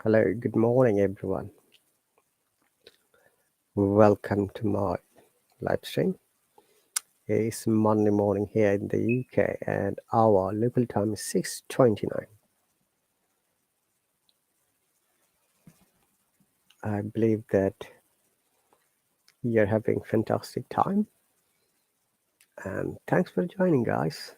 Hello, good morning, everyone. Welcome to my live stream. It's Monday morning here in the UK, and our local time is 6:29. I believe that you're having fantastic time, and thanks for joining, guys.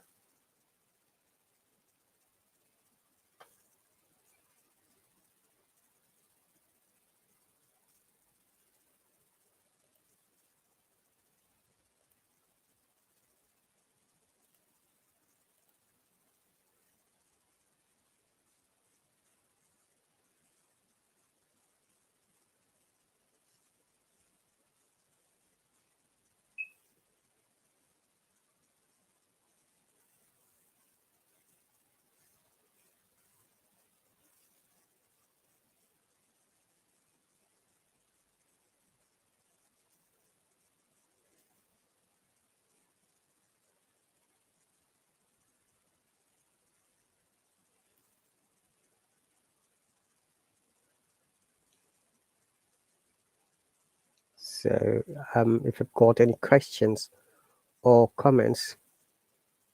So, if you've got any questions or comments,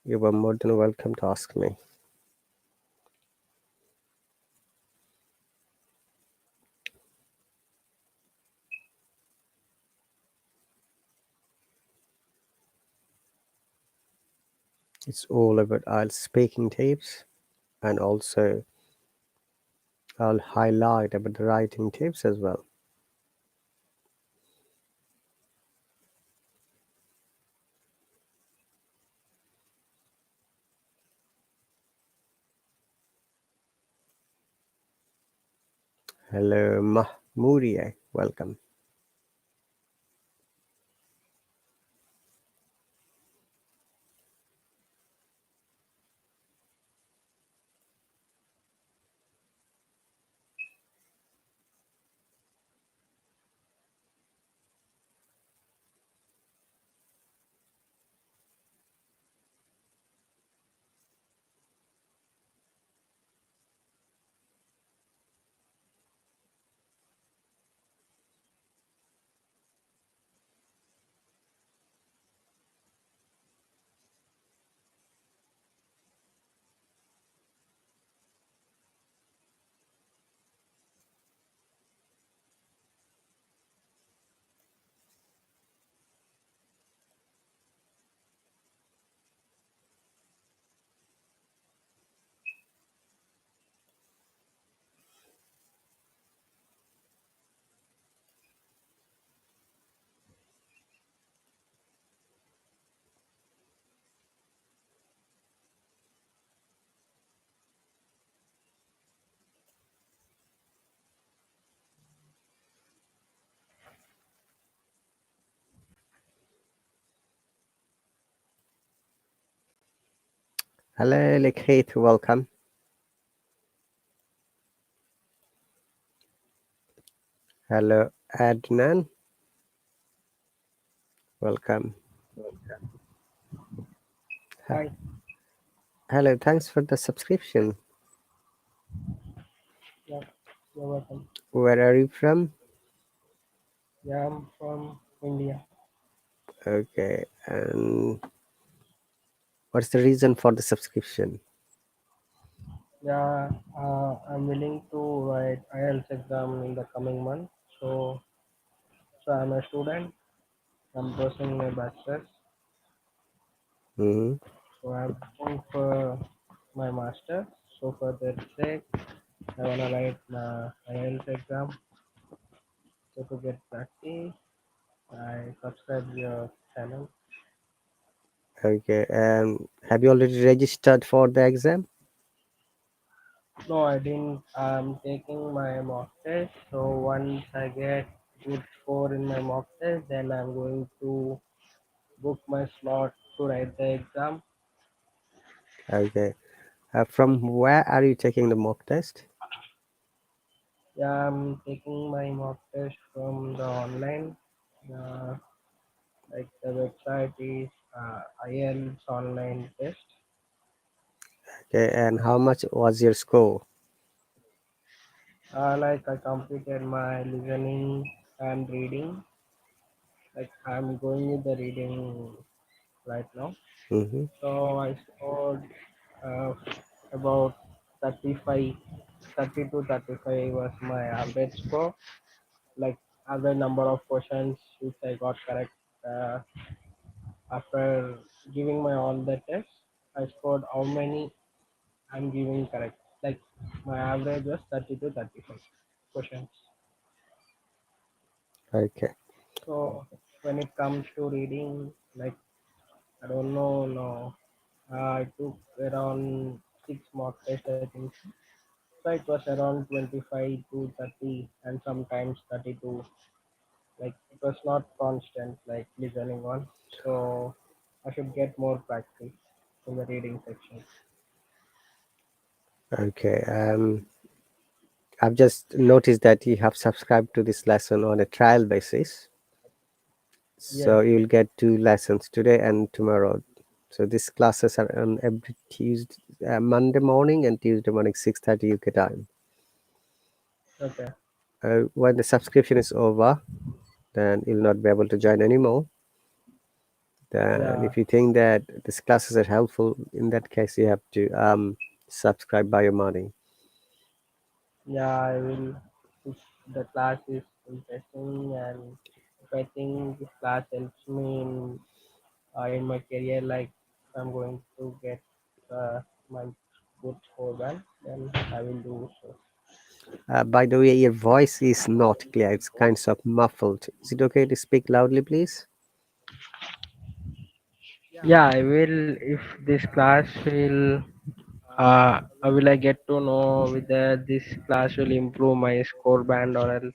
you are more than welcome to ask me. It's all about IELTS speaking tips, and also I'll highlight about the writing tips as well. Hello, Mahmoudie. Welcome. Hello, Likrit, welcome. Hello, Adnan, welcome. Hi, Hello, thanks for the subscription. yeah, you're welcome. Where are you from? Yeah, I'm from India. Okay, and what's the reason for the subscription? Yeah, I'm willing to write IELTS exam in the coming month. So I'm a student. I'm pursuing my bachelor's. Hmm. So I'm going for my master. So for that sake, I wanna write my IELTS exam. So to get practice, I subscribe your channel. Okay, have you already registered for the exam? No, I didn't. I'm taking my mock test. So once I get good score in my mock test, then I'm going to book my slot to write the exam. Okay, from where are you taking the mock test? Yeah, I'm taking my mock test from the online. Like the website is IELTS online test. Okay, and how much was your score? Like I completed my listening and reading. Like I'm going with the reading right now. Mm-hmm. So I scored uh, about 35, 30 to 35 was my average score. Like average number of questions which I got correct after giving my all the tests. I scored how many I'm giving correct. Like my average was 30 to 35 questions. Okay. So when it comes to reading, like I don't know, no, I took around 6 mock tests, I think. So it was around 25 to 30 and sometimes 32. Like it was not constant, like listening one. So I should get more practice in the reading section. Okay. I've just noticed that you have subscribed to this lesson on a trial basis. So Yes, you'll get two lessons today and tomorrow. So these classes are on every Tuesday, Monday morning and Tuesday morning, 6:30 UK time. okay, When the subscription is over, then you'll not be able to join anymore. Then, yeah, if you think that these classes are helpful, in that case, you have to subscribe by your money. yeah, I will. If the class is interesting and if I think this class helps me in my career, like if I'm going to get my good score well, then I will do so. By the way, your voice is not clear. It's kind of muffled. Is it okay to speak loudly, please? Yeah, I will. If this class will I get to know whether this class will improve my score band or else.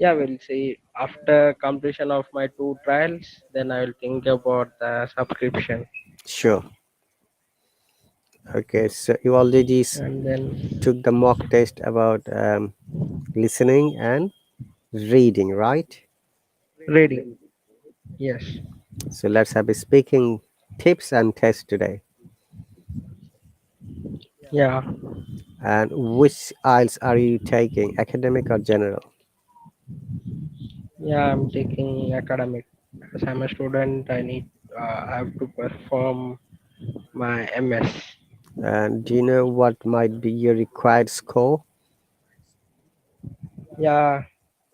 Yeah, we'll see. After completion of my two trials, then I will think about the subscription. Sure. Okay, so you already And then took the mock test about listening and reading, right? reading. Yes. So let's have a speaking tips and test today. Yeah. And which IELTS are you taking, academic or general? Yeah, I'm taking academic. As I'm a student, I have to perform my MS. And do you know what might be your required score? Yeah,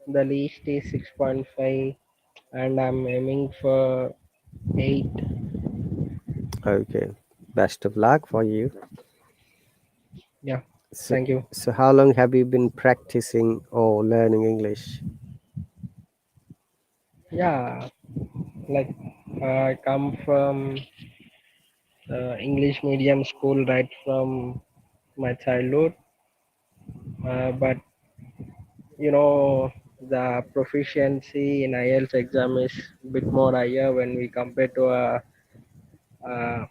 the least is 6.5 and I'm aiming for 8. Okay, best of luck for you. Yeah, So, thank you. so how long have you been practicing or learning English? Yeah, like I come from English medium school right from my childhood, but you know the proficiency in IELTS exam is a bit more higher when we compare to uh,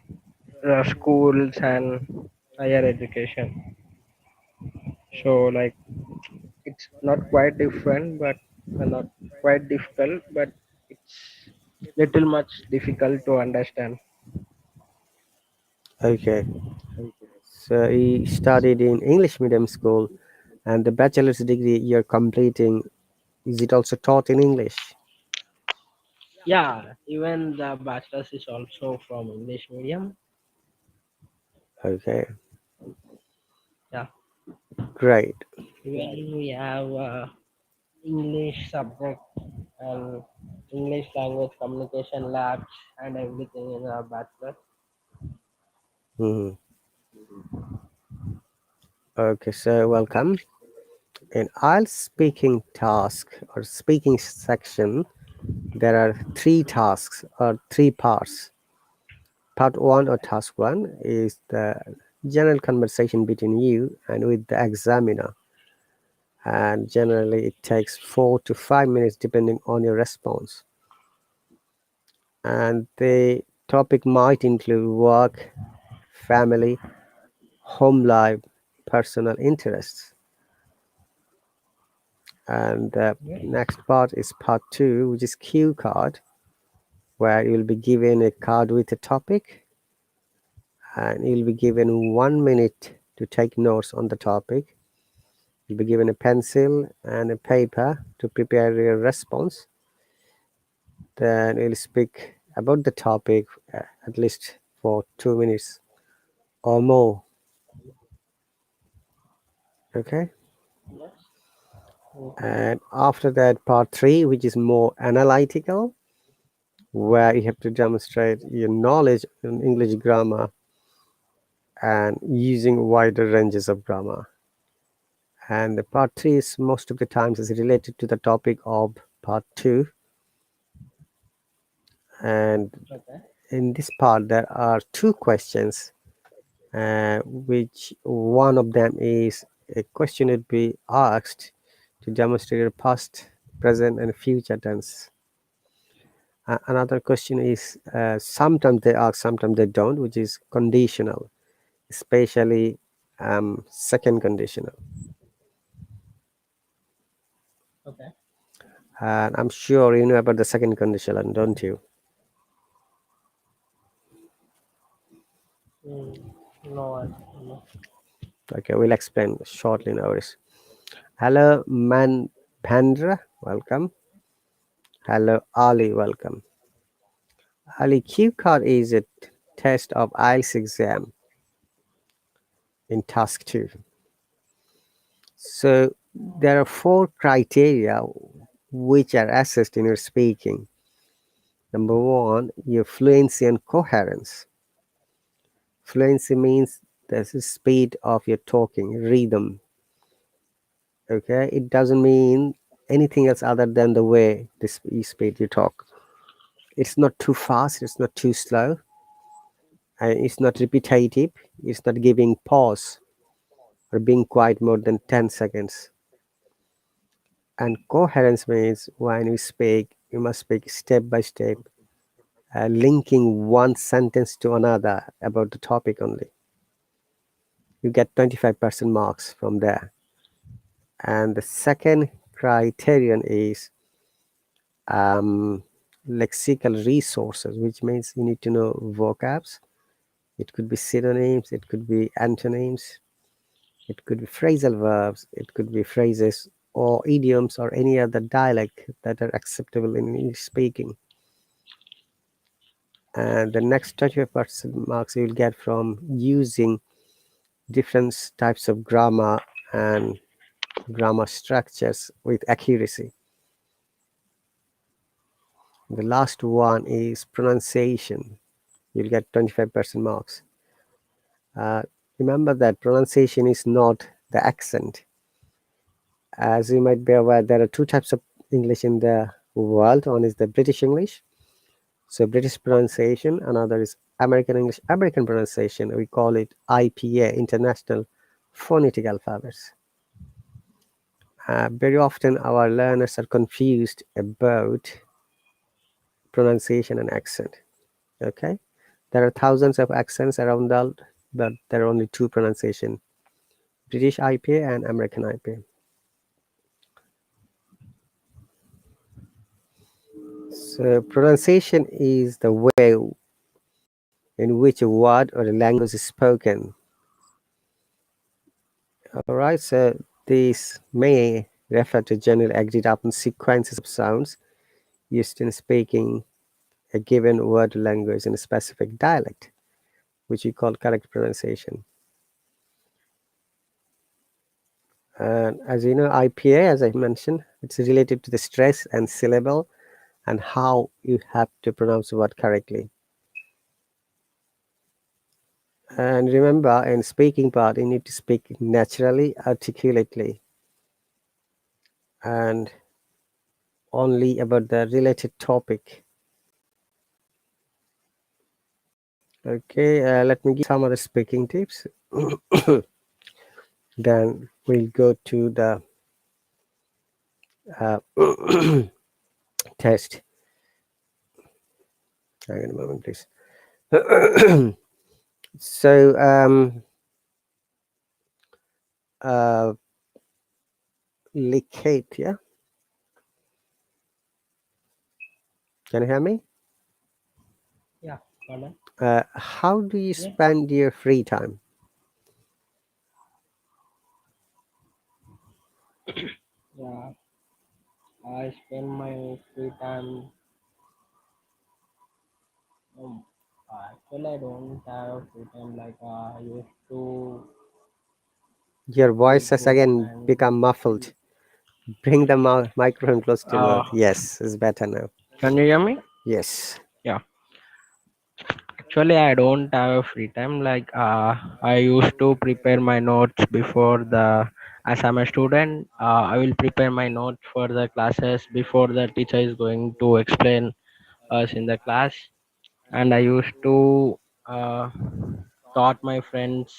schools and higher education. So like it's not quite different, but not quite difficult, but it's little much difficult to understand. Okay, so you studied in English medium school, and the bachelor's degree you're completing, is it also taught in English? Yeah, even the bachelor's is also from English medium. Okay, Yeah, great. even we have English subject and English language communication labs and everything in our bachelor. Mhm. Okay, so welcome. In IELTS speaking task or speaking section, there are three tasks or three parts. Part one or task one is the general conversation between you and with the examiner, and generally it takes 4 to 5 minutes depending on your response. And the topic might include work, family, home life, personal interests. And the Yes. next part is part two, which is cue card, where you'll be given a card with a topic, and you'll be given 1 minute to take notes on the topic. You'll be given a pencil and a paper to prepare your response. Then you'll speak about the topic at least for 2 minutes or more. Okay. Yes. Mm-hmm. And after that, part three, which is more analytical, where you have to demonstrate your knowledge in English grammar and using wider ranges of grammar. And the part three is most of the times is related to the topic of part two. And Okay. in this part, there are two questions, which one of them is a question would be asked to demonstrate your past, present, and future tense. Another question is sometimes they ask, sometimes they don't, which is conditional, especially second conditional. Okay. And I'm sure you know about the second conditional, don't you? Mm, no, no. Okay, we'll explain shortly now. Hello, Man Pandra, welcome. Hello, Ali, welcome. Ali, Q card is a test of IELTS exam in task 2. So there are 4 criteria which are assessed in your speaking. Number 1, your fluency and coherence. Fluency means the speed of your talking, rhythm. Okay, it doesn't mean anything else other than the way this speed you talk. It's not too fast, it's not too slow, and it's not repetitive, it's not giving pause or being quiet more than 10 seconds. And coherence means when you speak, you must speak step by step, linking one sentence to another about the topic only. You get 25% marks from there. And the second criterion is lexical resources, which means you need to know vocabs. It could be synonyms, it could be antonyms, it could be phrasal verbs, it could be phrases or idioms or any other dialect that are acceptable in English speaking. And the next 25% marks you will get from using different types of grammar and grammar structures with accuracy. The last one is pronunciation. You'll get 25% marks. Uh, Remember that pronunciation is not the accent. As you might be aware, there are 2 types of English in the world. One is the British English, so British pronunciation. Another is American English, American pronunciation. We call it IPA, International Phonetic Alphabets. Very often our learners are confused about pronunciation and accent. Okay, there are thousands of accents around the world, but there are only 2 pronunciation: British IPA and American IPA. So pronunciation is the way in which a word or a language is spoken. All right, so this may refer to generally agreed upon sequences of sounds used in speaking a given word or language in a specific dialect, which we call correct pronunciation. And as you know, IPA, as I mentioned, it's related to the stress and syllable and how you have to pronounce the word correctly. And remember, in speaking part, you need to speak naturally, articulately, and only about the related topic. Okay, let me give some other speaking tips. Then we'll go to the uh, test. Hang on a moment, please. So, Likate, yeah? Can you hear me? Yeah, Colin. How do you Yeah, spend your free time? yeah. I spend my free time. Um, Actually, I don't have free time like I used to Your voice read has books again and become muffled. Bring the microphone close to uh, mouth. Yes, it's better now. can you hear me? Yes. Yeah. Actually, I don't have a free time. Like I used to prepare my notes before the. As I'm a student, I will prepare my notes for the classes before the teacher is going to explain us in the class. And I used to uh, taught my friends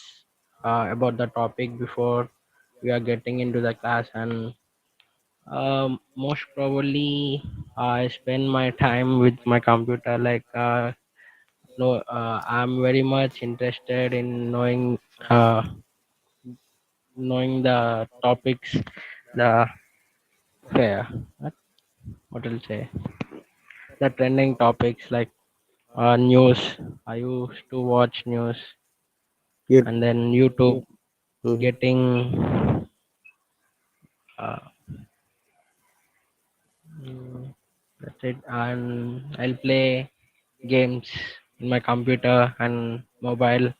about the topic before we are getting into the class. And most probably, I spend my time with my computer. Like no, I'm very much interested in uh, knowing the topics, the fair. What will say the trending topics like news. I used to watch news You. and then YouTube Mhm. getting uh, mm, that's it. And I'll play games in my computer and mobile.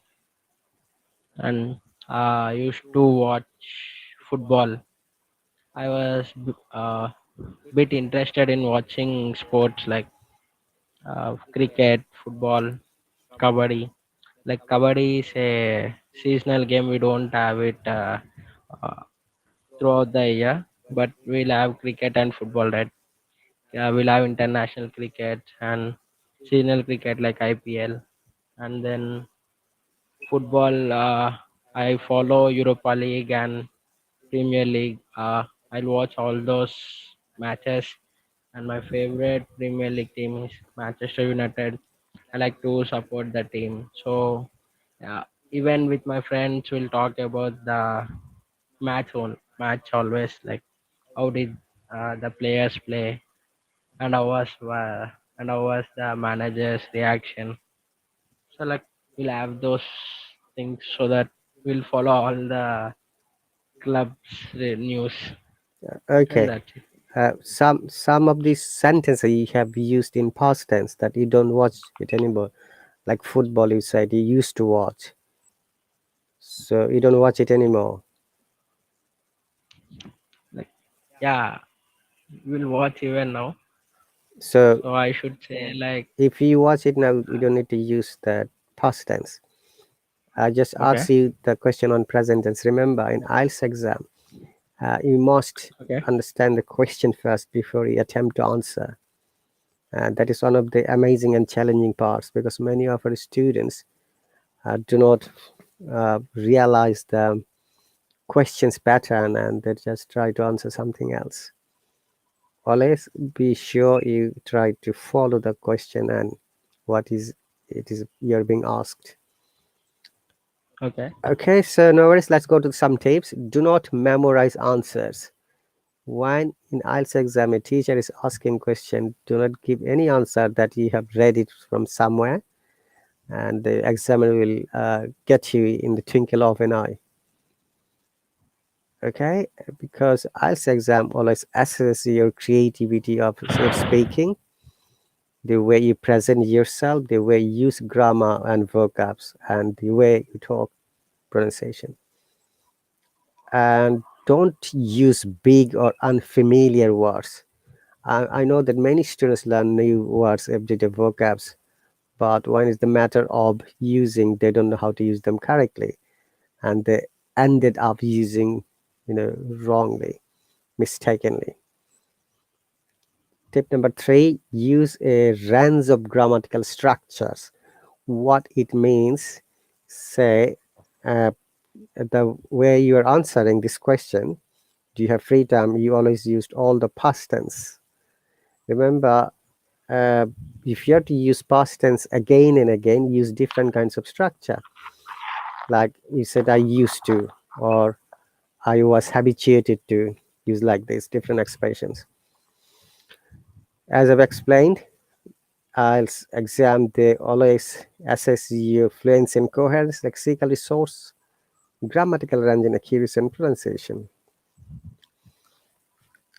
And I used to watch football. I was bit interested in watching sports like cricket, football, kabaddi. Like kabaddi is a seasonal game. We don't have it uh, throughout the year, but we'll have cricket and football, right? Yeah, we'll have international cricket and seasonal cricket like IPL, and then football. I follow Europa League and Premier League. I'll watch all those matches, and my favorite Premier League team is Manchester United. I like to support the team. So, yeah, even with my friends, we'll talk about the match always, like how did the players play, and how was the manager's reaction. So, like we'll have those things so that we'll follow all the clubs news, and Okay. that's it. Some of these sentences you have used in past tense that you don't watch it anymore. Like football, you said you used to watch, so you don't watch it anymore. Like, yeah, we'll watch even now. So So I should say like, if you watch it now, you don't need to use the past tense. I just okay, ask you the question on present tense. Remember, in IELTS exam, you must okay, understand the question first before you attempt to answer. And that is one of the amazing and challenging parts because many of our students do not realize the questions pattern and they just try to answer something else. Always be sure you try to follow the question and what is it is you're being asked. okay, Okay, so no worries. Let's go to some tips. Do not memorize answers. When in IELTS exam, a teacher is asking question, do not give any answer that you have read it from somewhere, and the examiner will get you in the twinkle of an eye. Okay, because IELTS exam always assesses your creativity of your speaking, the way you present yourself, the way you use grammar and vocabs, and the way you talk pronunciation. And don't use big or unfamiliar words. I know that many students learn new words every day, vocabs, but when it's the matter of using, they don't know how to use them correctly, and they ended up using, wrongly, mistakenly. Tip number three: use a range of grammatical structures. What it means, say, uh, the way you are answering this question, do you have free time? You always used all the past tense. Remember, uh, if you have to use past tense again and again, use different kinds of structure. Like you said, I used to, or I was habituated to. Use like this, different expressions. As I've explained, IELTS exam, they always assess your fluency and coherence, lexical resource, grammatical range, and accuracy and pronunciation.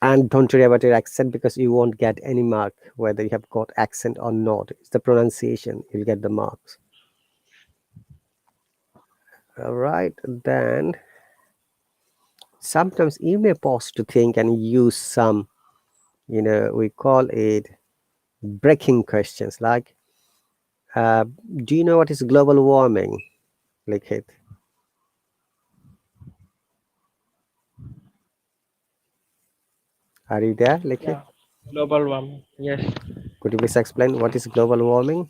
And don't worry about your accent because you won't get any mark whether you have got accent or not. It's the pronunciation, you'll get the marks. All right, then sometimes you may pause to think and use some, we call it breaking questions like, uh, do you know what is global warming? Like it. Are you there? Like it. Yeah, global warming. Yes. Could you please explain what is global warming?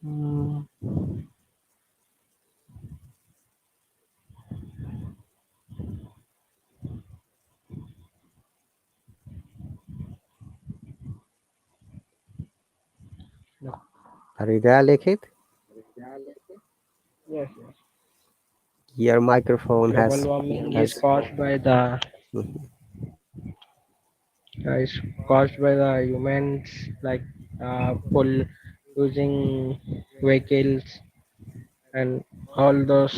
Mm, no. Are you there? Like it. Yes, yes. Your microphone Global has warming is has. caused by the Mhm. is caused by the humans, like using vehicles and all those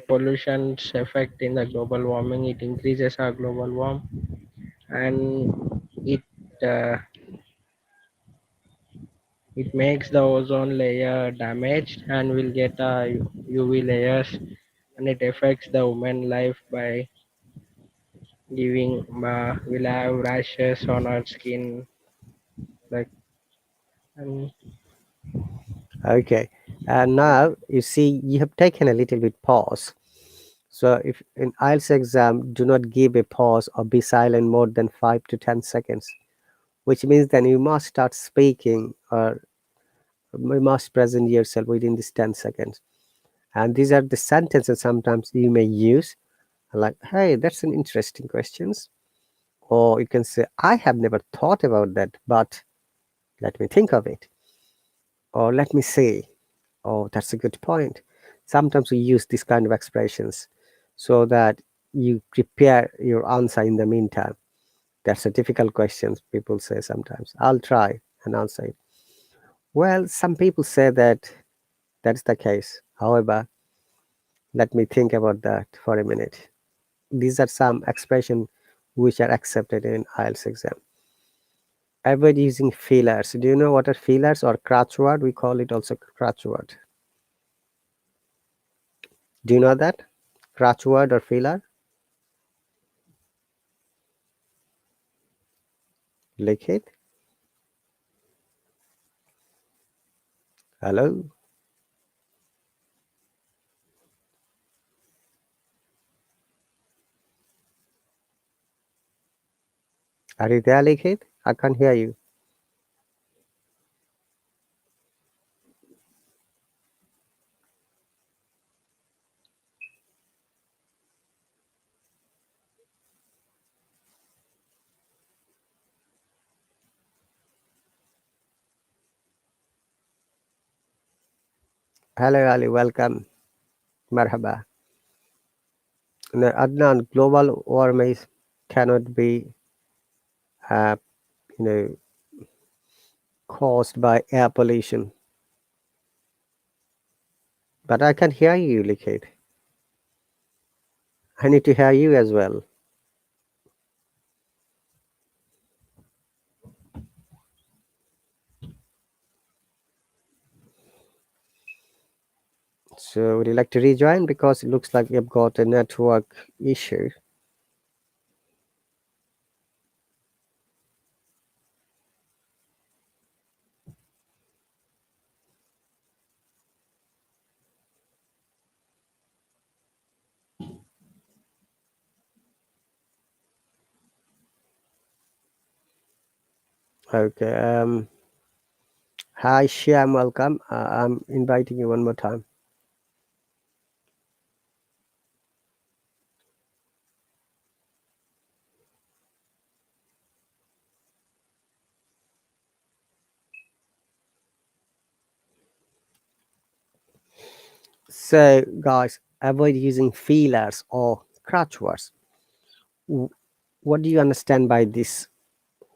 pollutions affect in the global warming. It increases our global warm, and it uh, it makes the ozone layer damaged, and will get UV layers, and it affects the human life by giving will have rashes on our skin, like. And Okay. And now you see you have taken a little bit pause. So if in IELTS exam, do not give a pause or be silent more than 5 to 10 seconds, which means then you must start speaking or you must present yourself within these 10 seconds. And these are the sentences sometimes you may use like, hey, that's an interesting question. Or you can say, I have never thought about that, but let me think of it. Or let me say, oh, that's a good point. Sometimes we use this kind of expressions so that you prepare your answer in the meantime. That's a difficult question, people say sometimes. I'll try and answer it. Well, some people say that that's the case. However, let me think about that for a minute. These are some expressions which are accepted in IELTS exam. Avoid using fillers. Do you know what are fillers or crutch word? We call it also crutch word. Do you know that? Crutch word or filler? Like it? Hello? Are you there, like it? I can't hear you. Hello, Ali. Welcome. Marhaba. No, Adnan, global warming cannot be, uh, you know, caused by air pollution. But I can hear you, like it. I need to hear you as well. So would you like to rejoin? Because it looks like you've got a network issue. Okay. Hi, Shyam. Welcome. I'm inviting you one more time. So, guys, avoid using feelers or crutch words. W- What do you understand by this?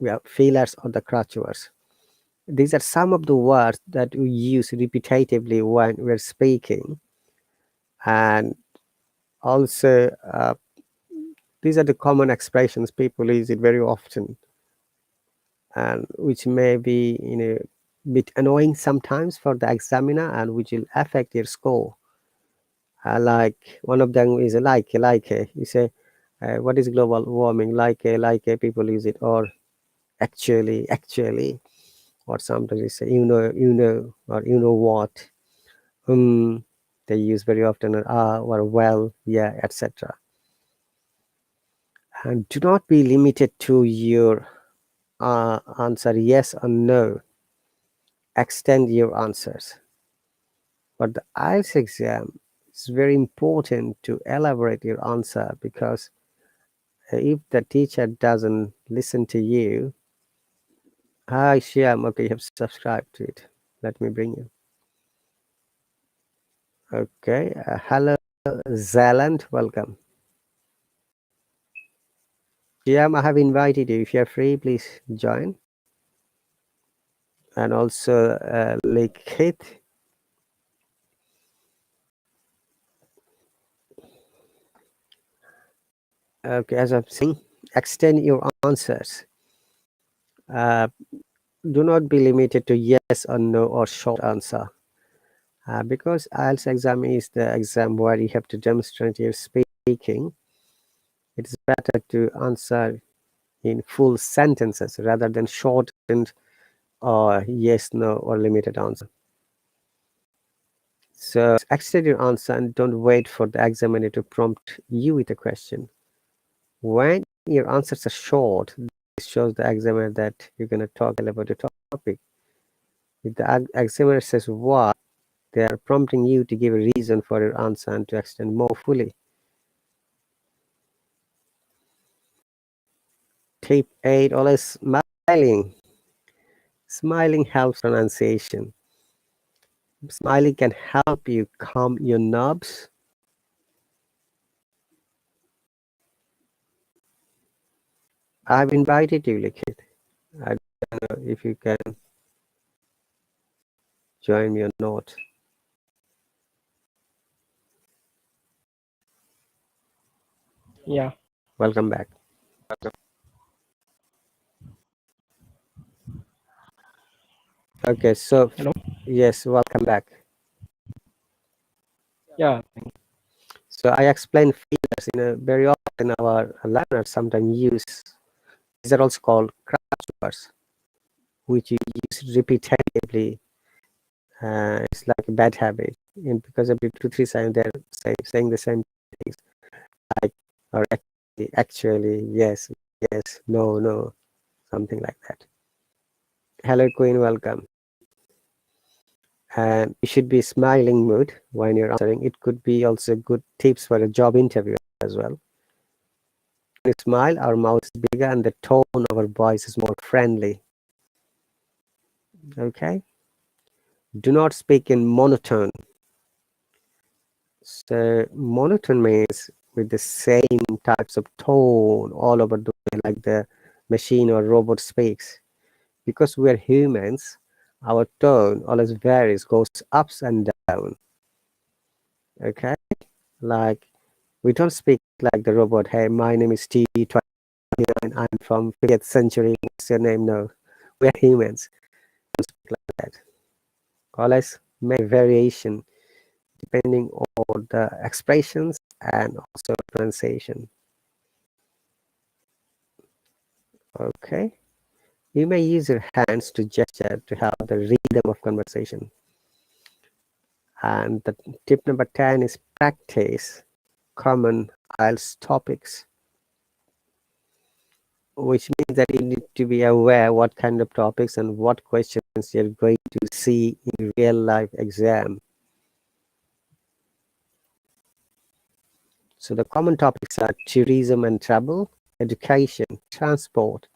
Yeah, feelers or the crutch words? These are some of the words that we use repetitively when we're speaking, and also these are the common expressions people use it very often, and which may be bit annoying sometimes for the examiner, and which will affect your score. Like one of them is you say, what is global warming? People use it, or actually, or sometimes you say, or you know what. um they use very often, or or well, yeah, etc. And do not be limited to your answer yes or no. Extend your answers. But the IELTS exam, it's very important to elaborate your answer, because if the teacher doesn't listen to you. Hi Shyam, okay, you have subscribed to it. Let me bring you. Okay, hello Zealand, welcome. Shyam, I have invited you. If you're free, please join. And also Likhit. Okay, as I'm saying, extend your answers. Uh, do not be limited to yes or no or short answer. Because IELTS exam is the exam where you have to demonstrate your speaking. It's better to answer in full sentences rather than shortened or yes, no, or limited answer. So extend your answer and don't wait for the examiner to prompt you with a question. When your answers are short, this shows the examiner that you're going to talk about the topic. If the examiner says what, they are prompting you to give a reason for your answer and to extend more fully. Tip 8, always smiling. Smiling helps pronunciation. Smiling can help you calm your nerves. I've invited you, Likhit. I don't know if you can join me or not. Yeah. Welcome back. Okay, so Hello. yes, welcome back. Yeah. So I explain feelers very often our learners sometimes use. These are also called crash words, which you use repetitively. It's like a bad habit, and because every 2 3 times they're saying the same things, like or actually, yes, yes, no, no, something like that. Hello, Queen, welcome. And you should be smiling mood when you're answering. It could be also good tips for a job interview as well. When we smile, our mouth is bigger and the tone of our voice is more friendly. Okay. Do not speak in monotone. So monotone means with the same types of tone all over the way, like the machine or robot speaks. Because we are humans, our tone always varies, goes ups and down. Okay. Like we don't speak like the robot. Hey, my name is T29. I'm from 50th century. What's your name? No, we're humans. We don't speak like that. Always make variation depending on the expressions and also pronunciation. Okay. You may use your hands to gesture to help the rhythm of conversation. And the tip number 10 is practice common IELTS topics, which means that you need to be aware what kind of topics and what questions you're going to see in real life exam. So the common topics are tourism and travel, education, transport,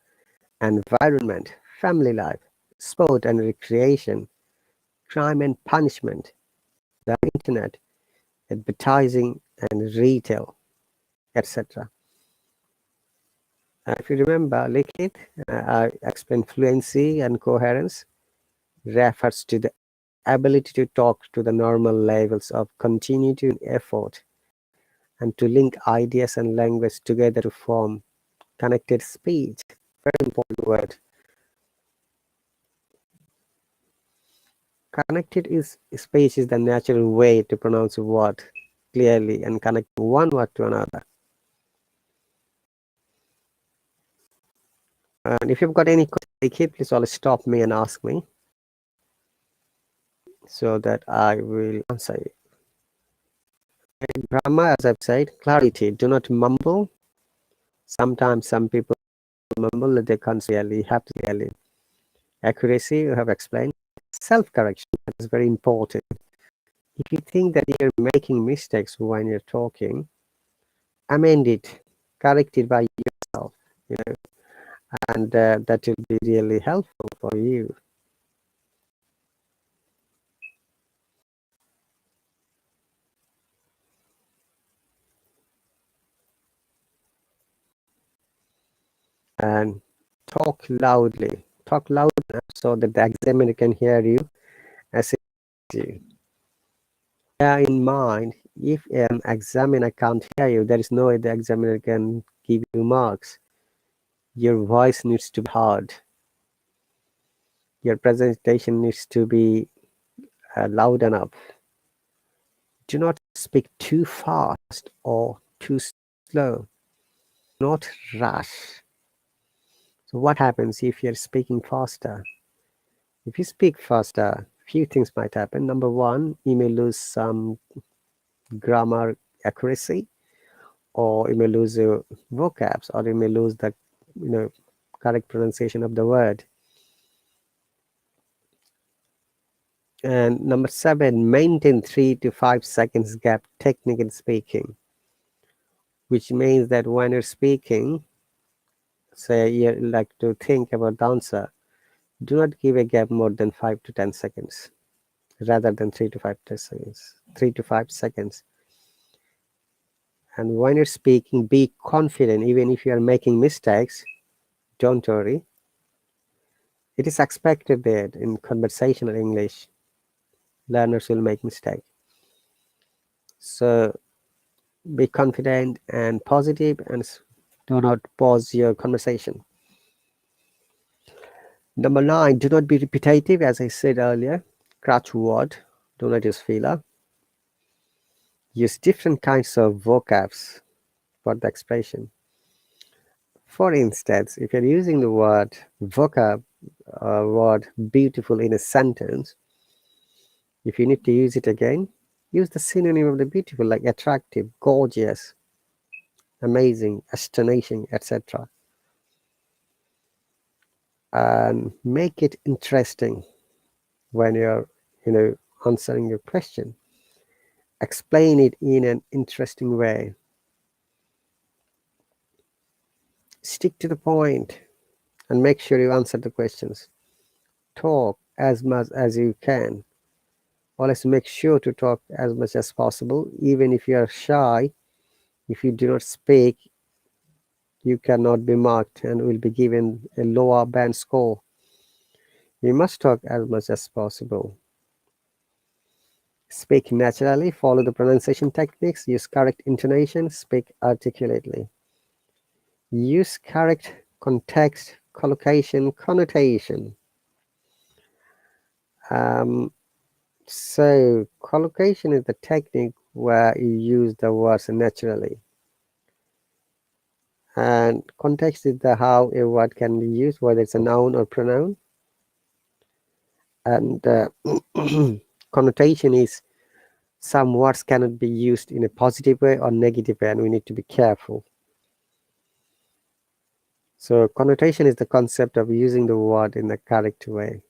environment, family life, sport and recreation, crime and punishment, the internet, advertising and retail, etc. If you remember, Likhit, I explained fluency and coherence. refers to the ability to talk to the normal levels of continuity and effort, and to link ideas and language together to form connected speech. Very important word. Connected is speech is the natural way to pronounce a word clearly and connect one word to another. And if you've got any question, please always stop me and ask me so that I will answer you. Grammar, as I've said, clarity. Do not mumble. Sometimes some people mumble that they can't clearly, have to clearly. Accuracy, you have explained. Self-correction is very important. If you think that you're making mistakes when you're talking, amend it, correct it by yourself, you know, and that will be really helpful for you. And talk loudly. Talk loud enough so that the examiner can hear you, assist you. Bear in mind, if an examiner can't hear you, there is no way the examiner can give you marks. Your voice needs to be heard. Your presentation needs to be loud enough. Do not speak too fast or too slow. Not rush. So what happens if you're speaking faster? If you speak faster, few things might happen. Number one, you may lose some grammar accuracy, or you may lose your vocabs, or you may lose the correct pronunciation of the word. And number seven, maintain 3 to 5 seconds gap technique in speaking, which means that when you're speaking, say you like to think about the answer, do not give a gap more than 5 to 10 seconds rather than 3 to 5 seconds. 3 to 5 seconds. And when you're speaking, be confident. Even if you are making mistakes, don't worry. It is expected that in conversational English, learners will make mistakes. So be confident and positive, and do not pause your conversation. Number 9, do not be repetitive. As I said earlier, crutch word, do not use filler. Use different kinds of vocabs for the expression. For instance, if you're using the word vocab, word beautiful in a sentence, if you need to use it again, use the synonym of the beautiful, like attractive, gorgeous, amazing, astonishing, etc. And make it interesting when you're, answering your question. Explain it in an interesting way. Stick to the point and make sure you answer the questions. Talk as much as you can. Always make sure to talk as much as possible. Even if you are shy, if you do not speak, you cannot be marked and will be given a lower band score. You must talk as much as possible. Speak naturally, follow the pronunciation techniques, use correct intonation, speak articulately. Use correct context, collocation, connotation. So collocation is the technique where you use the words naturally. And context is the how a word can be used, whether it's a noun or pronoun. And connotation is some words cannot be used in a positive way or negative way, and we need to be careful. So connotation is the concept of using the word in the correct way.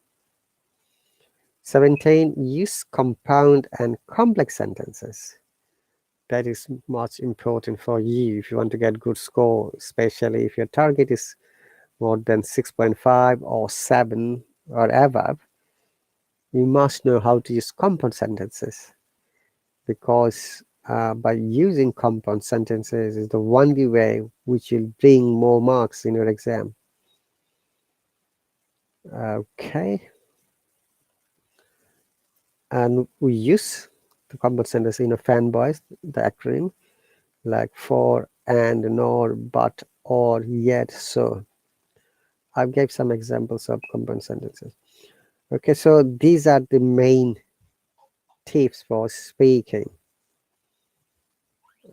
17, use compound and complex sentences. That is much important for you if you want to get good score, especially if your target is more than 6.5 or 7 or above. You must know how to use compound sentences, because by using compound sentences is the only way which will bring more marks in your exam. Okay. And we use the compound sentence in a fanboys, the acronym, like for, and, nor, but, or, yet, so. I gave some examples of compound sentences. Okay, so these are the main tips for speaking.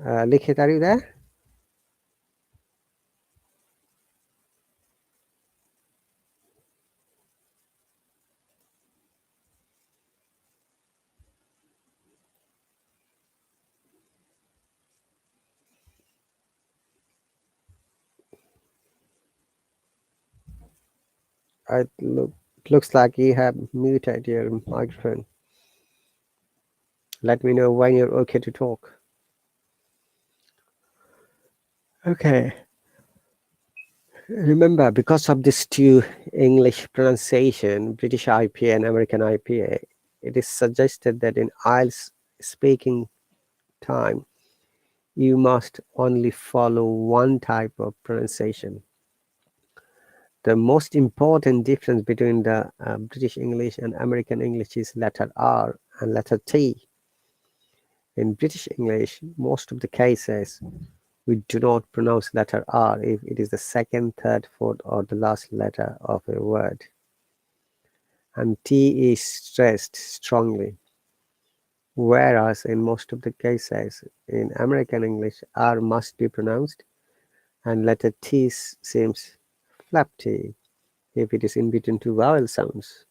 Likhit, are you there? Looks like you have muted your microphone. Let me know when you're okay to talk. Okay. Remember, because of this two English pronunciation, British IPA and American IPA, it is suggested that in IELTS speaking time, you must only follow one type of pronunciation. The most important difference between the British English and American English is letter R and letter T. In British English, most of the cases, we do not pronounce letter R if it is the second, third, fourth, or the last letter of a word. And T is stressed strongly. Whereas in most of the cases, in American English, R must be pronounced and letter T seems flap T if it is in between two vowel sounds.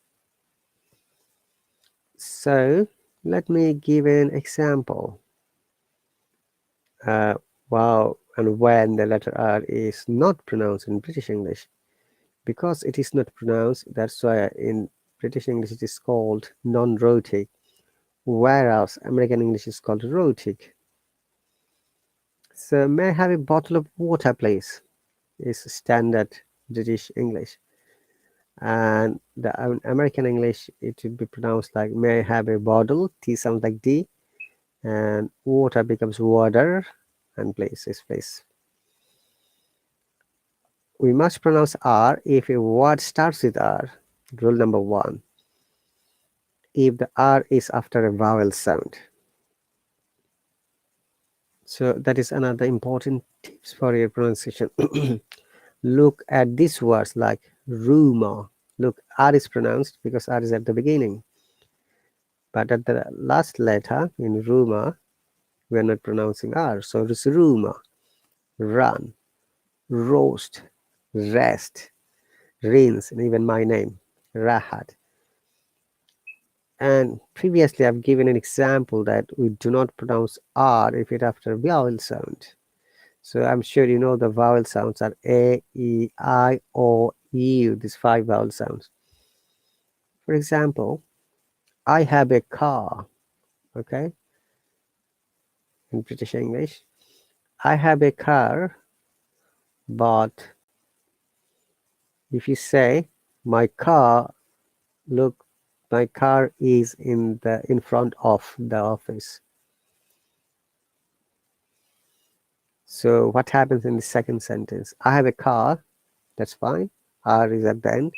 So let me give an example. Wow, and when the letter R is not pronounced in British English. Because it is not pronounced, that's why in British English it is called non-rhotic, whereas American English is called rhotic. So may I have a bottle of water, please? Is standard British English. And the American English, it would be pronounced like may I have a bottle, T sounds like D, and water becomes water, and place is place. We must pronounce R if a word starts with R. Rule number 1. If the R is after a vowel sound. So that is another important tips for your pronunciation. Look at these words like rumor. Look, R is pronounced because R is at the beginning. But at the last letter in rumor, we are not pronouncing R. So it's rumor, run, roast, rest, rinse, and even my name, Rahat. And previously I've given an example that we do not pronounce R if it after a vowel sound. So I'm sure you know the vowel sounds are A, E, I, O, U, these 5 vowel sounds. For example, I have a car, okay, in British English. I have a car, but if you say my car, look, my car is in front of the office. So what happens in the second sentence? I have a car, that's fine. R is at the end.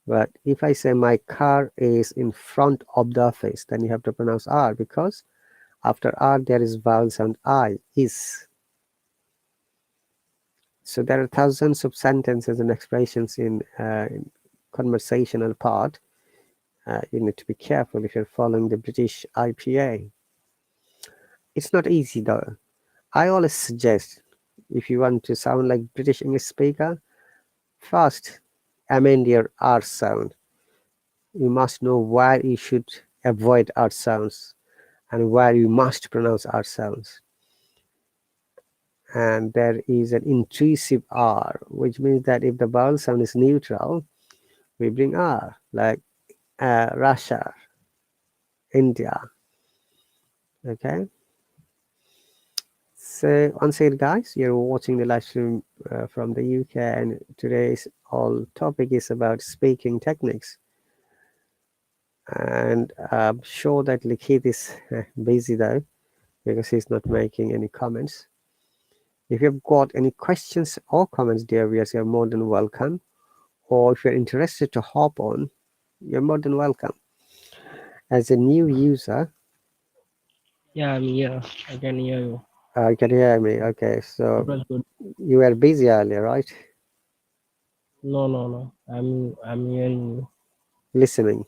But if I say my car is in front of the office, then you have to pronounce R because after R there is vowel sound I, is. So there are thousands of sentences and expressions in conversational part. You need to be careful if you're following the British IPA. It's not easy though. I always suggest if you want to sound like British English speaker, first amend your R sound. You must know where you should avoid R sounds and where you must pronounce R sounds. And there is an intrusive R, which means that if the vowel sound is neutral, we bring R, like Russia, India. Okay. So once again, guys, you're watching the live stream from the UK, and today's all topic is about speaking techniques. And I'm sure that Likhit is busy though, because he's not making any comments. If you've got any questions or comments, dear viewers, you're more than welcome. Or if you're interested to hop on, you're more than welcome. As a new user, Yeah, I'm here. I can hear you. you can hear me. Okay, It so was good. you were busy earlier, right? No, no, no. I'm hearing you. Listening.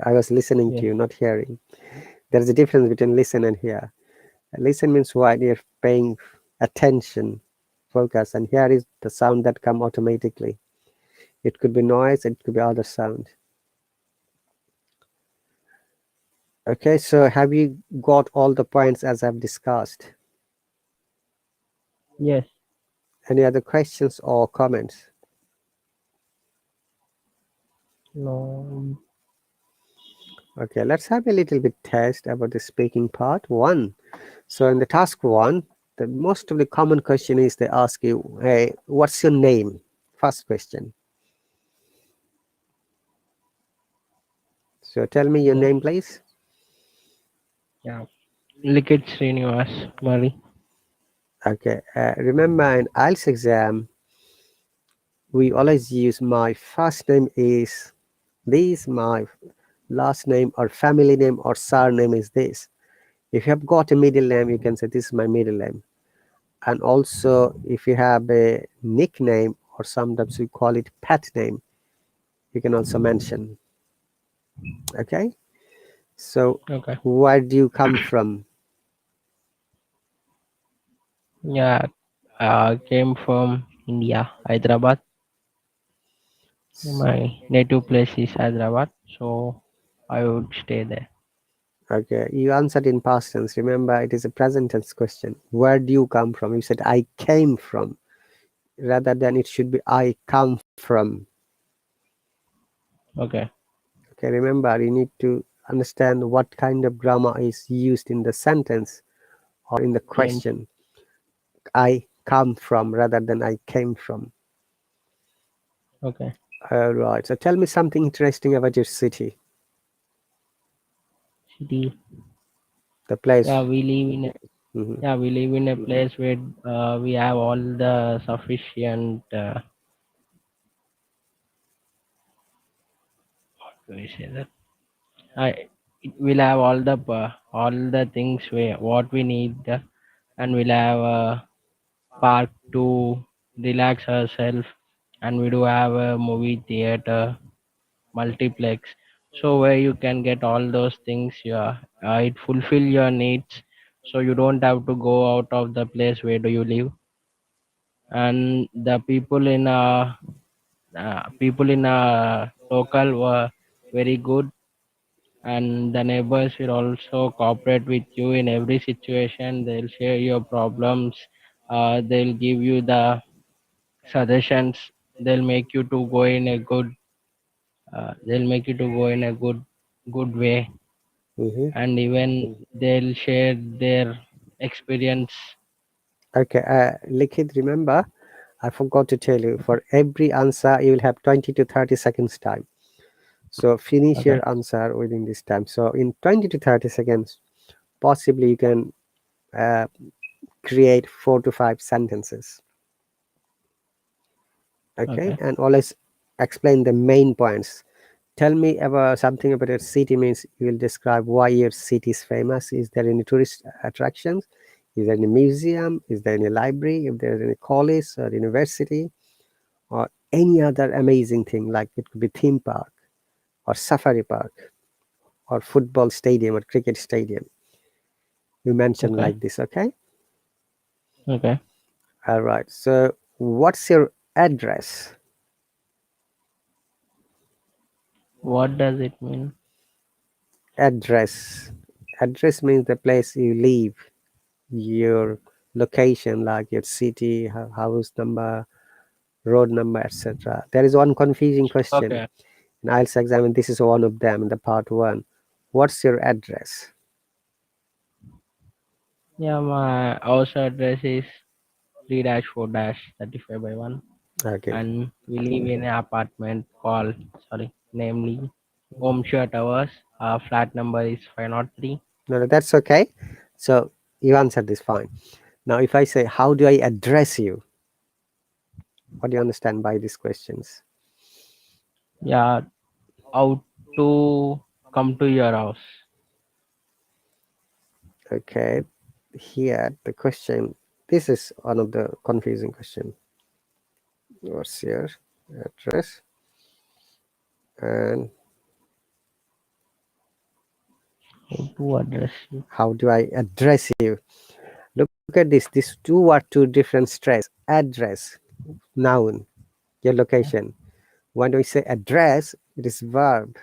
I was listening to Yes. you, not hearing. There is a difference between listen and hear. Listen means while you're paying attention, focus, and here is the sound that come automatically. It could be noise, it could be other sound. Okay, so have you got all the points as I've discussed? Yes. Any other questions or comments? No. Okay, let's have a little bit test about the speaking part. One. So in the task one, the most of the common question is they ask you, hey, what's your name? First question. So tell me your Yes. name, please. Yeah. Liquid Srinivas, Murray. Okay, remember in IELTS exam, we always use my first name is this, my last name or family name or surname is this. If you have got a middle name, you can say this is my middle name. And also, if you have a nickname or sometimes we call it pet name, you can also mention. Okay, so Okay. where do you come from? Yeah. Came from India, Hyderabad. My native place is Hyderabad, so I would stay there. Okay, you answered in past tense. Remember, it is a present tense question. Where do you come from? You said I came from, rather than it should be I come from. Okay. Okay, remember, you need to understand what kind of grammar is used in the sentence or in the Change. question. I come from rather than I came from. Okay. All right. So tell me something interesting about your city, City. the place. Yeah, we live in a Mhm. yeah we live in a place where we have all the sufficient what do we say that it will have all the things we what we need and we'll have a park to relax ourselves and we do have a movie theater multiplex so where you can get all those things, yeah, it fulfill your needs so you don't have to go out of the place where do you live. And the people in local were very good, and the neighbors will also cooperate with you in every situation. They'll share your problems, they'll give you the suggestions, they'll make you to go in a they'll make you to go in a good way, Mhm. and even they'll share their experience. Okay, Likhit, remember, I forgot to tell you, for every answer, you will have 20 to 30 seconds time. So finish Okay. your answer within this time. So in 20 to 30 seconds, possibly you can uh, create 4 to 5 sentences. Okay, Okay. and always explain the main points. Tell me about something about your city means you will describe why your city is famous. Is there any tourist attractions? Is there any museum? Is there any library? If there's any college or university or any other amazing thing, like it could be theme park or safari park or football stadium or cricket stadium. You mentioned Okay. like this, okay? Okay. All right. So what's your address? What does it mean? Address. Address means the place you live, your location, like your city, house number, road number, etc. There is one confusing question Okay. in IELTS exam, and this is one of them in the part one. What's your address? Yeah, my house address is 3-4-35/1, Okay. and we live in an apartment called, sorry, namely Omshire Towers. Flat number is 503. No, no, that's okay. So you answered this fine. Now, if I say, how do I address you? What do you understand by these questions? Yeah, how to come to your house. Okay, here the question. This is one of the confusing question. What's your address and How to address you? how do I address you? Look at this. These two are two different stress. Address, noun, your location. When we say address, it is verb.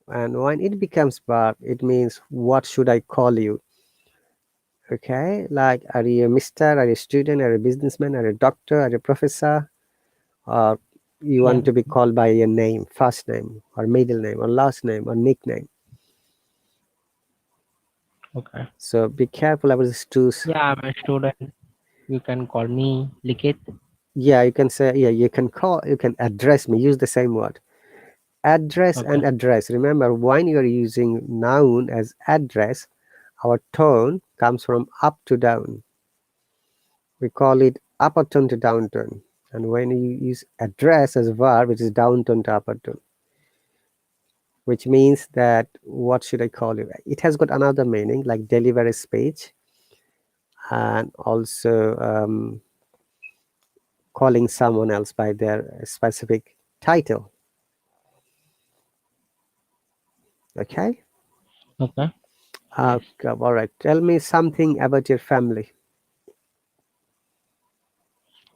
And when it becomes verb, it means what should I call you? Okay, like are you a mister, are you a student, are you a businessman, are you a doctor, are you a professor, or you Yeah. want to be called by your name, first name, or middle name, or last name, or nickname. Okay. So be careful about these two. Yeah, I'm a student. You can call me Likit. Yeah, you can say, yeah, you can call, you can address me, use the same word. Address Okay. and address. Remember, when you are using noun as address, our tone comes from up to down. We call it upper tone to down tone. And when you use address as a verb, it is down tone to upper tone, which means that what should I call you? It has got another meaning like deliver a speech and also calling someone else by their specific title. Okay. Okay. Yes. All right. Tell me something about your family.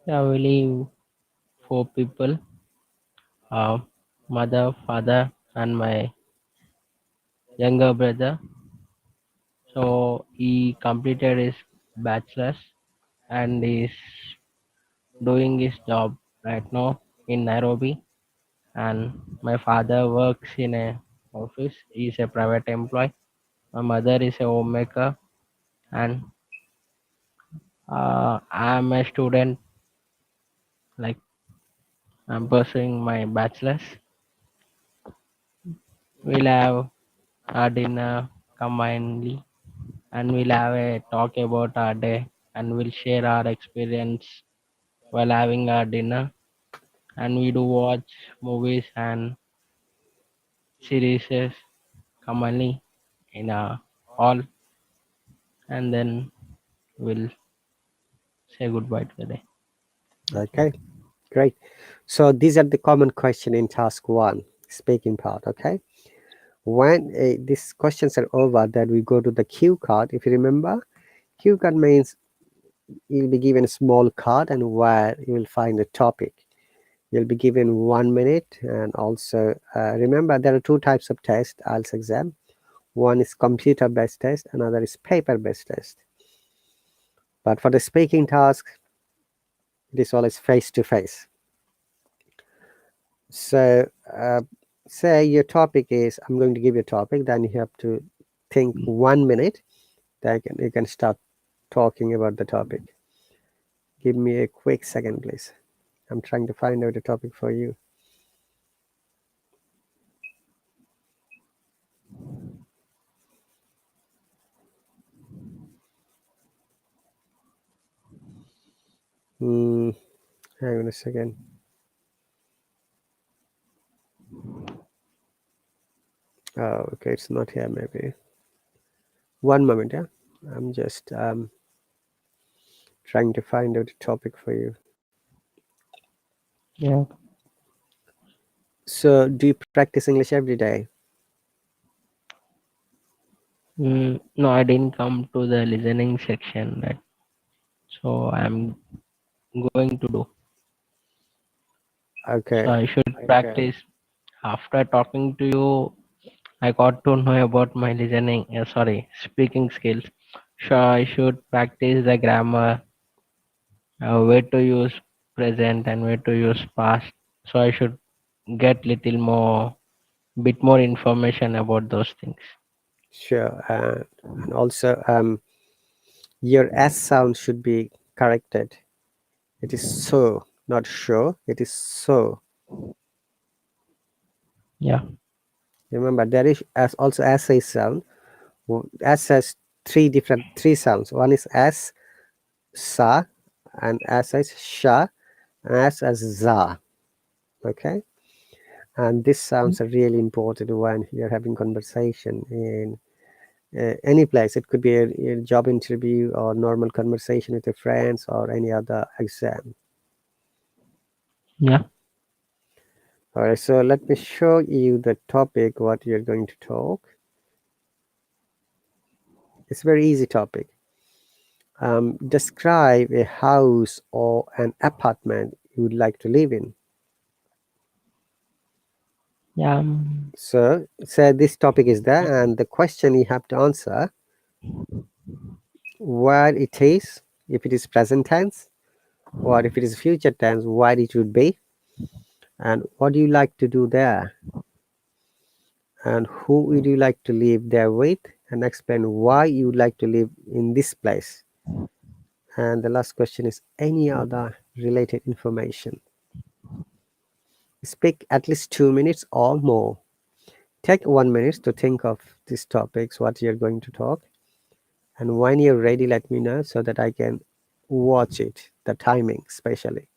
Yeah, we live four people. Mother, father, and my younger brother. So he completed his bachelor's and is doing his job right now in Nairobi. And my father works in a office. He's a private employee. My mother is a homemaker, and I'm a student. Like I'm pursuing my bachelor's. We'll have our dinner combinedly, and we'll have a talk about our day, and we'll share our experience while having our dinner. And we do watch movies and series commonly in a hall, and then we'll say goodbye to the day. Okay, great. So these are the common question in task one, speaking part. Okay. When these questions are over, then we go to the cue card. If you remember, cue card means you'll be given a small card and where you will find a topic. You'll be given 1 minute, and also remember there are two types of test IELTS exam. One is computer based test, another is paper based test. But for the speaking task, it is always face to face. So say your topic is, I'm going to give you a topic, then you have to think 1 minute, then you can start talking about the topic. Give me a quick second, please. I'm trying to find out a topic for you. Hmm, hang on a second. Oh, okay, it's not here, maybe. One moment, yeah. I'm just trying to find out a topic for you. Yeah. So, do you practice English every day? No, I didn't come to the listening section, right? So I'm going to do. So Okay, I should practice. After talking to you, I got to know about my listening, speaking skills. So I should practice the grammar, where to use present and where to use past. So I should get bit more information about those things. sure. And also, your S sound should be corrected. It is so, not sure. It is so. Yeah. Remember, there is as also SA sound. S has three sounds. One is S, sa, and S is sha, and S as za. Okay. And this sounds really important when you're having conversation in any place. It could be a job interview or normal conversation with your friends or any other exam. Yeah. All right, so let me show you the topic what you're going to talk. It's a very easy topic. Describe a house or an apartment you would like to live in. Yeah. So this topic is there, and the question you have to answer where it is, if it is present tense, or if it is future tense, what it would be, and what do you like to do there, and who would you like to live there with, and explain why you would like to live in this place. And the last question is any other related information. Speak at least 2 minutes or more. Take 1 minute to think of these topics, what you're going to talk. And when you're ready, let me know so that I can watch it, the timing especially.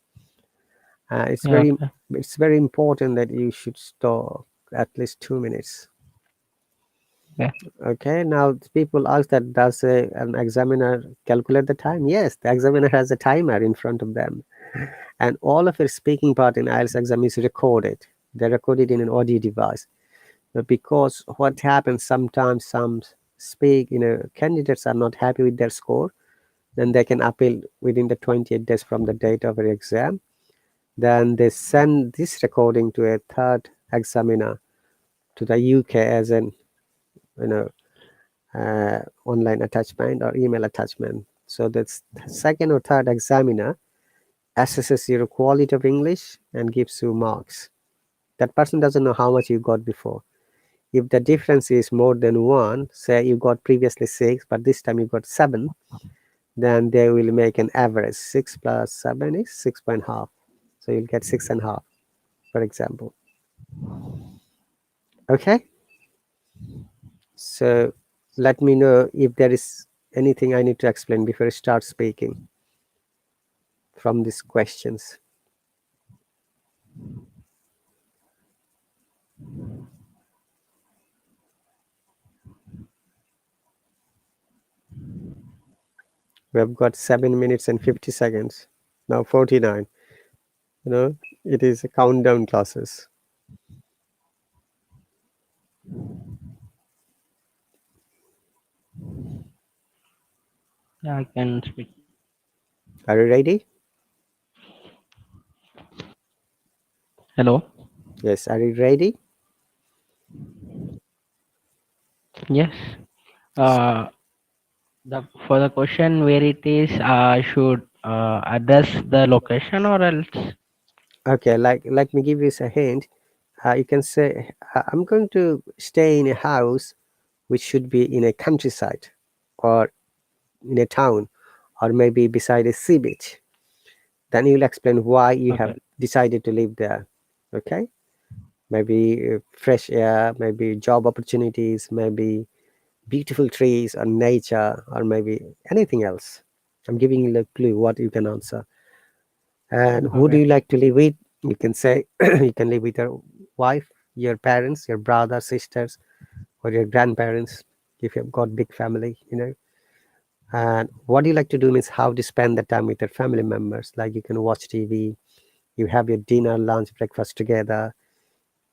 Uh, it's Yeah. very Okay. it's very important that you should talk at least 2 minutes. Okay. Okay, now people ask that does an examiner calculate the time? Yes, the examiner has a timer in front of them. And all of your speaking part in IELTS exam is recorded. They're recorded in an audio device. But because what happens sometimes, some candidates are not happy with their score, then they can appeal within the 28 days from the date of their exam. Then they send this recording to a third examiner to the UK as an you know online attachment or email attachment. So the second or third examiner assesses your quality of English and gives you marks. That person doesn't know how much you got before. If the difference is more than one, say you got previously 6, but this time you got 7, then they will make an average. 6 plus 7 is 6.5. So you'll get 6.5, for example. Okay? So let me know if there is anything I need to explain before I start speaking from these questions. We have got 7 minutes and 50 seconds. Now 49. You know, it is a countdown classes. Yeah. I can speak. Are you ready? Hello. Yes, are you ready? Yes. Uh, the for the question where it is, should address the location or else. Okay, like let me give you a hint. You can say, I'm going to stay in a house which should be in a countryside or in a town or maybe beside a sea beach. Then you'll explain why you have Okay. decided to live there. Okay? Maybe fresh air, maybe job opportunities, maybe beautiful trees or nature, or maybe anything else. I'm giving you a clue what you can answer. And who do Okay. you like to live with? You can say you can live with your wife, your parents, your brothers, sisters, or your grandparents if you've got big family. And what do you like to do means how to spend the time with your family members. Like you can watch TV, you have your dinner, lunch, breakfast together,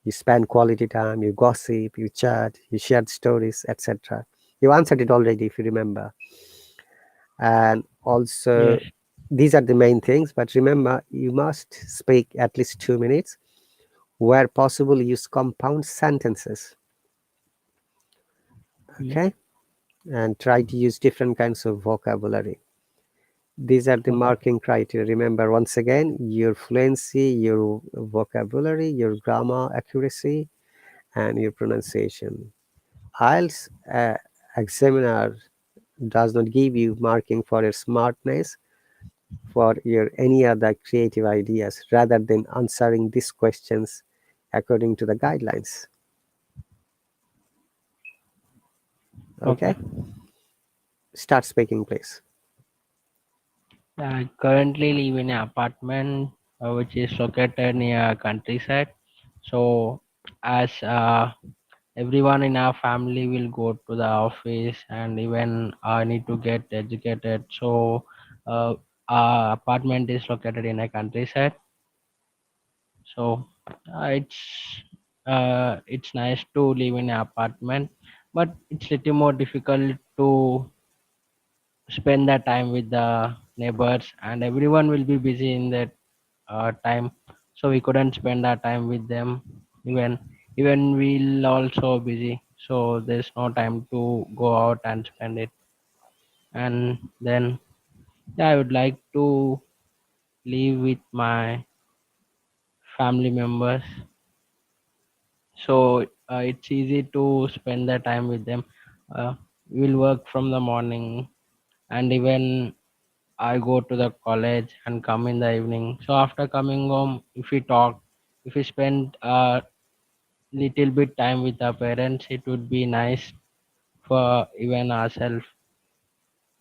you spend quality time, you gossip, you chat, you share stories, etc. You answered it already if you remember. And also, Yes. these are the main things, but remember, you must speak at least 2 minutes. Where possible, use compound sentences, Mm. okay? And try to use different kinds of vocabulary. These are the Okay. marking criteria. Remember, once again, your fluency, your vocabulary, your grammar accuracy, and your pronunciation. IELTS examiner does not give you marking for your smartness, for your any other creative ideas, rather than answering these questions according to the guidelines. Okay. Okay, start speaking, please. I currently live in an apartment which is located near countryside. So as everyone in our family will go to the office, and even I need to get educated. So our apartment is located in a countryside. So it's nice to live in an apartment, but it's little more difficult to spend that time with the neighbors, and everyone will be busy in that time, so we couldn't spend our time with them. Even we'll also busy, so there's no time to go out and spend it. And then, yeah, I would like to live with my family members, so it's easy to spend the time with them. We'll work from the morning, and even I go to the college and come in the evening. So after coming home, if we talk, if we spend a little bit time with our parents, it would be nice for even ourselves,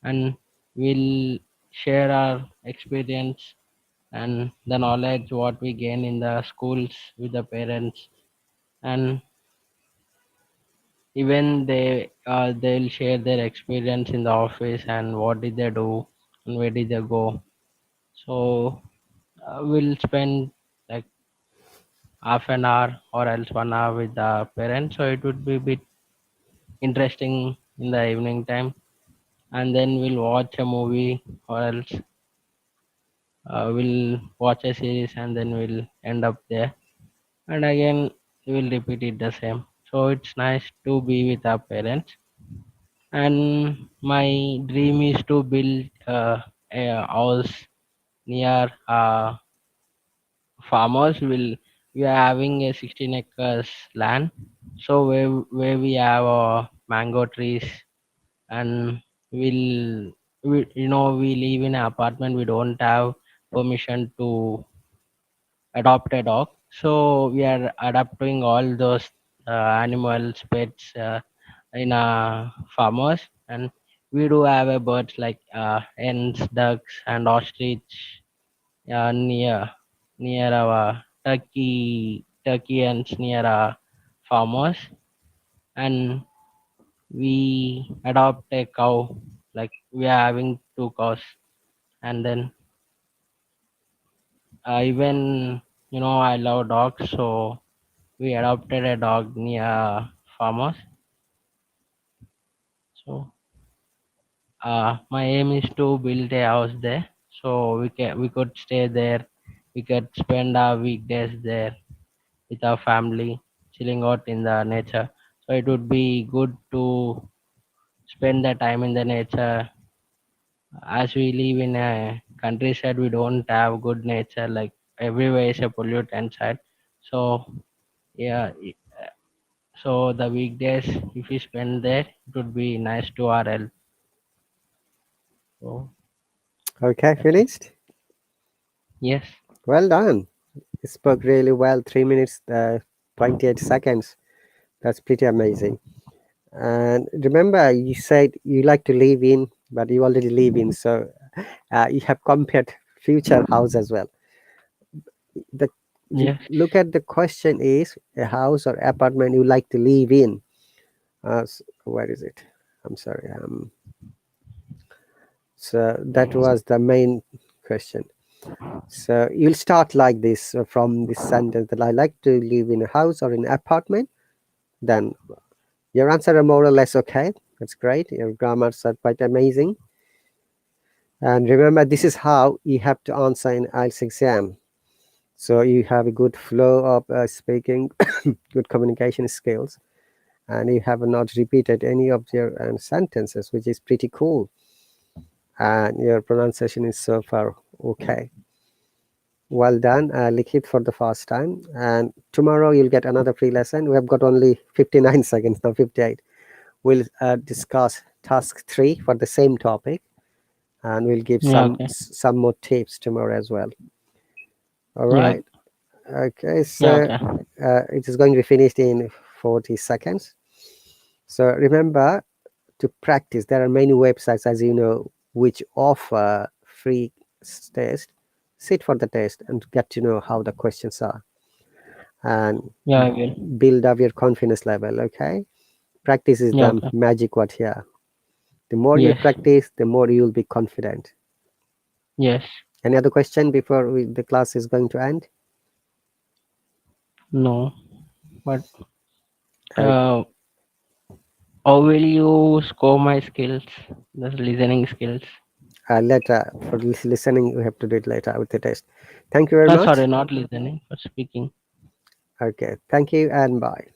and we'll share our experience and the knowledge what we gain in the schools with the parents, and even they'll share their experience in the office and what did they do and where did they go. So we'll spend like half an hour or else 1 hour with the parents, so it would be a bit interesting in the evening time. And then we'll watch a movie, or else we'll watch a series, and then we'll end up there, and again we'll repeat it the same. So it's nice to be with our parents. And my dream is to build a house near farmers. We are having a 16 acres land, so where we have mango trees, and we'll we live in an apartment, we don't have permission to adopt a dog, so we are adopting all those animals, pets, in farmers. And we do have a birds like hens, ducks, and ostrich near our turkey hens near our farmers. And we adopt a cow, like we are having two cows. And then even I love dogs, so we adopted a dog near farmers. So my aim is to build a house there, so we could stay there, we could spend our weekdays there with our family, chilling out in the nature. So it would be good to spend the time in the nature. As we live in a countryside, we don't have good nature, like everywhere is a pollutant side. So yeah, so the weekdays, if we spend there, it would be nice to our health. So Okay, that's it. finished. Yes. Well done. You spoke really well. 3 minutes, 28 seconds. That's pretty amazing. And remember, you said you like to live in, but you already live in, so you have compared future house as well. The Yes. look at the question is a house or apartment you like to live in. Where is it? I'm sorry. So that was the main question. So you'll start like this from this sentence that I like to live in a house or in an apartment. Then your answer are more or less okay. That's great. Your grammars are quite amazing. And remember, this is how you have to answer in IELTS exam. So you have a good flow of speaking, good communication skills, and you have not repeated any of your sentences, which is pretty cool. And your pronunciation is so far okay. Well done, Likhit, for the first time. And tomorrow you'll get another free lesson. We have got only 59 seconds now, 58. We'll discuss task 3 for the same topic, and we'll give Yeah. Okay. some more tips tomorrow as well. All Yeah. right. Okay. Yeah. So Okay. it is going to be finished in 40 seconds. So remember to practice. There are many websites, as you know, which offer free test. Sit for the test and get to know how the questions are. and Yeah, I will. build up your confidence level. Okay, practice is Yeah, the okay. magic word here. The more you Yes. practice, the more you will be confident. Yes. Any other question before the class is going to end? No. But uh, uh, how will you score my skills? The listening skills. Later, for listening we have to do it later with the test. Thank you very Sorry, much. not listening, but speaking. Okay, thank you and bye.